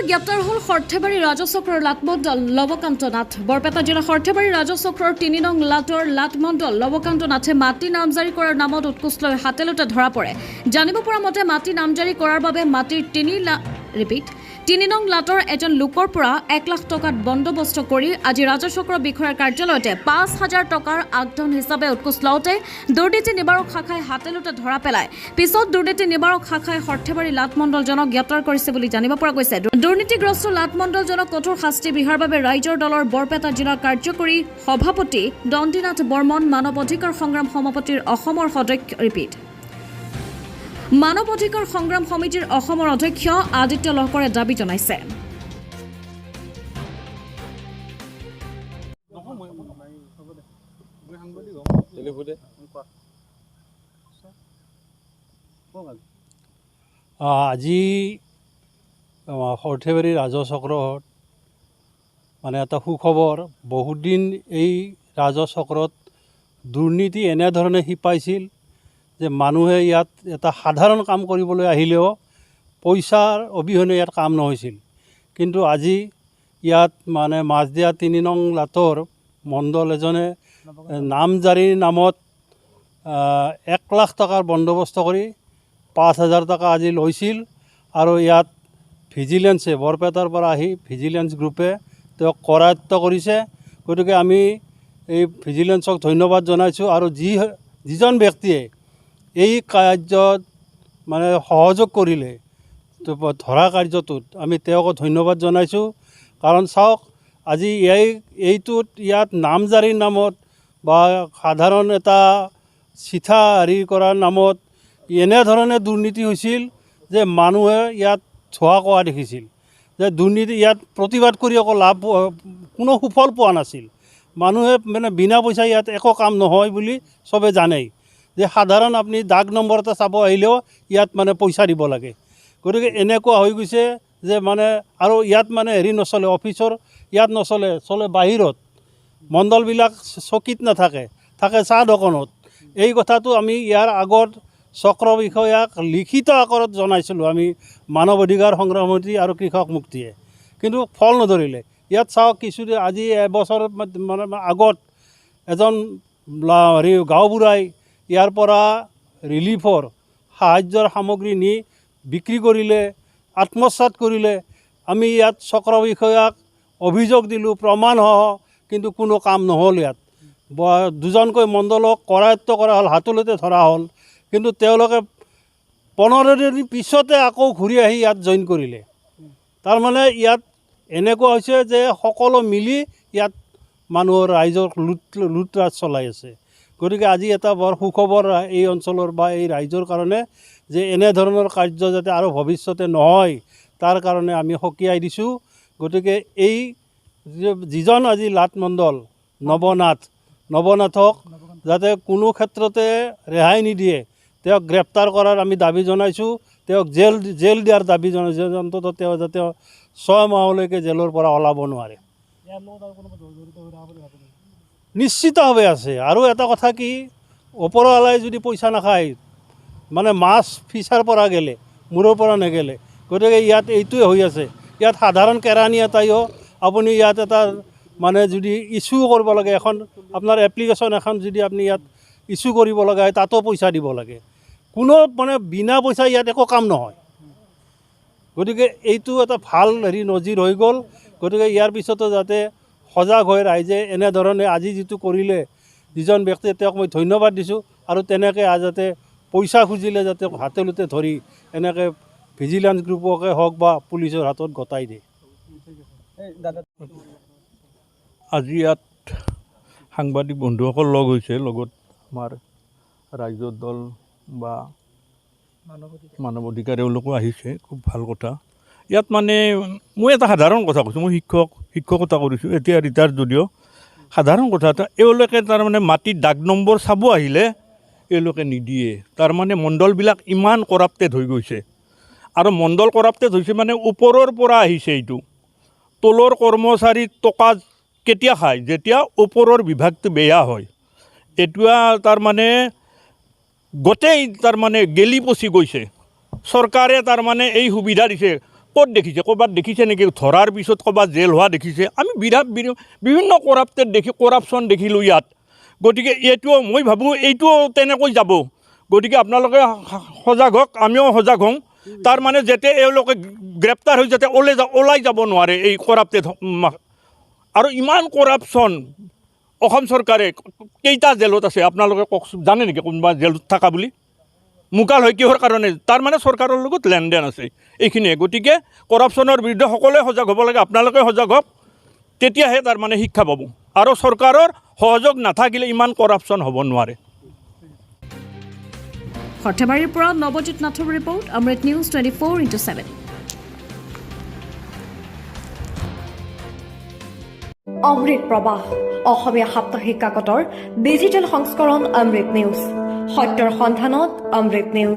গ্ৰেপ্তাৰ হ'ল সৰ্থেবাৰী ৰাজচক্ৰৰ লাটমণ্ডল লৱকান্ত নাথ। বৰপেটা জিলা সৰ্থেবাৰী ৰাজচক্ৰৰ ৩ নং লাটৰ লাটমণ্ডল লৱকান্ত নাথে মাটি নামজাৰি কৰাৰ নামত উৎকোচ লৈ হাতেলোতে ধৰা পৰে। জানিব পৰা মতে মাটি নামজাৰি কৰাৰ বাবে মাটিৰ ৩ নং লাটৰ এজন লোকৰ পৰা ১ লাখ টকাত বন্দোবস্ত কৰি আজি ৰাজচক্ৰ বিষয়াৰ কাৰ্যালয়তে ৫,০০০ টকাৰ আগধন হিচাপে উৎকোচ লওঁতে দুৰ্নীতি নিবাৰক শাখাই হাতেলোতে ধৰা পেলায়। পিছত দুৰ্নীতি নিবাৰক শাখাই সৰ্থেবাৰী লাটমণ্ডলজনক গ্ৰেপ্তাৰ কৰিছে বুলি জানিব পৰা গৈছে। দুৰ্নীতিগ্ৰস্ত লাটমণ্ডলজনক কঠোৰ শাস্তি বিহাৰ বাবে ৰাইজৰ দলৰ বৰপেটা জিলা কাৰ্যকৰী সভাপতি দণ্ডিনাথ বৰ্মন, মানৱ অধিকাৰ সংগ্ৰাম সমিতিৰ অসমৰ মানৱ অধিকাৰ সংগ্ৰাম সমিতিৰ অসমৰ অধ্যক্ষ আদিত্য লহকৰে দাবী জনাইছে। আজি সৰ্থেবাৰী ৰাজচক্ৰত মানে এটা সুখবৰ। বহুত দিন এই ৰাজচক্ৰত দুৰ্নীতি এনেধৰণে শিপাইছিল যে মানুহে ইয়াত এটা সাধাৰণ কাম কৰিবলৈ আহিলেও পইচাৰ অবিহনে ইয়াত কাম নহৈছিল। কিন্তু আজি ইয়াত মানে মাজদিয়া ৩ নং লাটৰ মণ্ডল এজনে নামজাৰিৰ নামত ১ লাখ টকাৰ বন্দোবস্ত কৰি ৫,০০০ টকা আজি লৈছিল। আৰু ইয়াত ভিজিলেন্সে বৰপেটাৰ পৰা আহি ভিজিলেন্স গ্ৰুপে তেওঁক কৰায়ত্ব কৰিছে। গতিকে আমি এই ভিজিলেন্সক ধন্যবাদ জনাইছোঁ। আৰু যিজন ব্যক্তিয়ে এই কাৰ্যত মানে সহযোগ কৰিলে ধৰা কাৰ্যটোত আমি তেওঁকো ধন্যবাদ জনাইছোঁ। কাৰণ চাওক, আজি ইয়াত নামজাৰিৰ নামত বা সাধাৰণ এটা চিঠা হেৰি কৰাৰ নামত এনেধৰণে দুৰ্নীতি হৈছিল যে মানুহে ইয়াত ধোঁৱা কোৱা দেখিছিল। যে দুৰ্নীতি ইয়াত প্ৰতিবাদ কৰি একো লাভ কোনো সুফল পোৱা নাছিল। মানুহে মানে বিনা পইচা ইয়াত একো কাম নহয় বুলি চবে জানেই যে সাধাৰণ আপুনি ডাক নম্বৰ এটা চাব আহিলেও ইয়াত মানে পইচা দিব লাগে। গতিকে এনেকুৱা হৈ গৈছে যে মানে আৰু ইয়াত মানে হেৰি নচলে, অফিচৰ ইয়াত নচলে, চলে বাহিৰত। মণ্ডলবিলাক চকীত নাথাকে, থাকে চাহ দোকানত। এই কথাটো আমি ইয়াৰ আগত চক্ৰ বিষয়াক লিখিত আকাৰত জনাইছিলোঁ আমি মানৱ অধিকাৰ সংগ্ৰাম সমিতি আৰু কৃষক মুক্তিয়ে, কিন্তু ফল নধৰিলে। ইয়াত চাওক, কিছুদিন আজি এবছৰ মানে আগত এজন গাঁওবুঢ়াই ইয়াৰ পৰা ৰিলিফৰ সাহায্যৰ সামগ্ৰী নি বিক্ৰী কৰিলে, আত্মসাৎ কৰিলে। আমি ইয়াত চক্ৰ বিষয়াক অভিযোগ দিলোঁ প্ৰমাণসহ, কিন্তু কোনো কাম নহ'ল। ইয়াত দুজনকৈ মণ্ডলক কৰায়ত্ব কৰা হ'ল, হাতলৈতে ধৰা হ'ল। কিন্তু তেওঁলোকে 15 দিন পিছতে আকৌ ঘূৰি আহি ইয়াত জইন কৰিলে। তাৰমানে ইয়াত এনেকুৱা হৈছে যে সকলো মিলি ইয়াত মানুহৰ ৰাইজৰ লুটৰাজ চলাই আছে। গতিকে আজি এটা বৰ সুখবৰ এই অঞ্চলৰ বা এই ৰাইজৰ কাৰণে যে এনেধৰণৰ কাৰ্য যাতে আৰু ভৱিষ্যতে নহয়, তাৰ কাৰণে আমি সকীয়াই দিছোঁ। গতিকে এই যিজন আজি লাটমণ্ডল নৱনাথক যাতে কোনো ক্ষেত্ৰতে ৰেহাই নিদিয়ে, তেওঁক গ্ৰেপ্তাৰ কৰাৰ আমি দাবী জনাইছোঁ। তেওঁক জেল দিয়াৰ দাবী জনাইছোঁ। অন্ততঃ তেওঁ যাতে 6 মাহলৈকে জেলৰ পৰা ওলাব নোৱাৰে। নিশ্চিতভাৱে আছে। আৰু এটা কথা কি, ওপৰৱালাই যদি পইচা নাখায়, মানে মাছ ফিচাৰ পৰা গেলে মূৰৰ পৰা নেগেলে। গতিকে ইয়াত এইটোৱে হৈ আছে। ইয়াত সাধাৰণ কেৰাণী এটাইও আপুনি ইয়াত এটা মানে যদি ইছ্যু কৰিব লাগে, এখন আপোনাৰ এপ্লিকেশ্যন এখন যদি আপুনি ইয়াত ইছ্যু কৰিব লগা হয়, তাতো পইচা দিব লাগে। কোনো মানে বিনা পইচা ইয়াত একো কাম নহয়। গতিকে এইটো এটা ভাল নজিৰ হৈ গ'ল। গতিকে ইয়াৰ পিছতো যাতে সজাগ হৈ ৰাইজে এনেধৰণে আজি যিটো কৰিলে যিজন ব্যক্তিয়ে, তেওঁক মই ধন্যবাদ দিছোঁ। আৰু তেনেকৈ যাতে পইচা খুজিলে যাতে হাতেলোতে ধৰি এনেকৈ ভিজিলেন্স গ্ৰুপকে হওক বা পুলিচৰ হাতত গতাই দিয়ে। আজি ইয়াত সাংবাদিক বন্ধুসকল লগ হৈছে, লগত আমাৰ ৰাইজৰ দল বা মানৱ অধিকাৰ এওঁলোকো আহিছে। খুব ভাল কথা। ইয়াত মানে মই এটা সাধাৰণ কথা কৈছোঁ, মই শিক্ষকতা কৰিছোঁ, এতিয়া ৰিটায়াৰ যদিও। সাধাৰণ কথা এটা, এওঁলোকে তাৰমানে মাটিৰ ডাক নম্বৰ চাব আহিলে এওঁলোকে নিদিয়ে। তাৰমানে মণ্ডলবিলাক ইমান কৰাপ্টেড হৈ গৈছে। আৰু মণ্ডল কৰাপ্টেড হৈছে মানে ওপৰৰ পৰা আহিছে। এইটো তলৰ কৰ্মচাৰীৰ টকা কেতিয়া খায়, যেতিয়া ওপৰৰ বিভাগটো বেয়া হয়। এতিয়া তাৰমানে গোটেই তাৰমানে গেলি পচি গৈছে। চৰকাৰে তাৰমানে এই সুবিধা দিছে, ক'ত দেখিছে ক'ৰবাত দেখিছে নেকি ধৰাৰ পিছত ক'ৰবাত জেল হোৱা দেখিছে আমি বিভিন্ন কৰাপশ্যন দেখিলোঁ ইয়াত গতিকে এইটোও মই ভাবোঁ এইটোও তেনেকৈ যাব গতিকে আপোনালোকে সজাগ হওক আমিও সজাগ হওঁ তাৰ মানে যাতে এওঁলোকে গ্ৰেপ্তাৰ হৈ যাতে ওলাই যাব নোৱাৰে এই কৰাপ্টেড আৰু ইমান কৰাপশ্যন অসম চৰকাৰে কেইটা জেলত আছে আপোনালোকে কওকচোন জানে নেকি কোনোবা জেলত থকা বুলি মুকাল হয় কিহৰ কাৰণে তাৰ মানে চৰকাৰৰ লগত লেনদেন আছে এইখিনিয়ে গতিকে কৰাপশ্যনৰ বিৰুদ্ধে সকলোৱে সজাগ হ'ব লাগে আপোনালোকে সজাগ হওক তেতিয়াহে তাৰ মানে শিক্ষা পাব আৰু চৰকাৰৰ সহযোগ নাথাকিলে ইমান কৰাপশ্যন হ'ব নোৱাৰে সৰ্থেবাৰীৰ পৰা নৱজিৎ নাথৰ ৰিপৰ্ট অমৃত নিউজ 24/7 অমৃত প্ৰবাহ অসমীয়া সাপ্তাহিক কাকতৰ ডিজিটেল সংস্কৰণ অমৃত নিউজ সত্যৰ সন্ধানত অমৃত নিউজ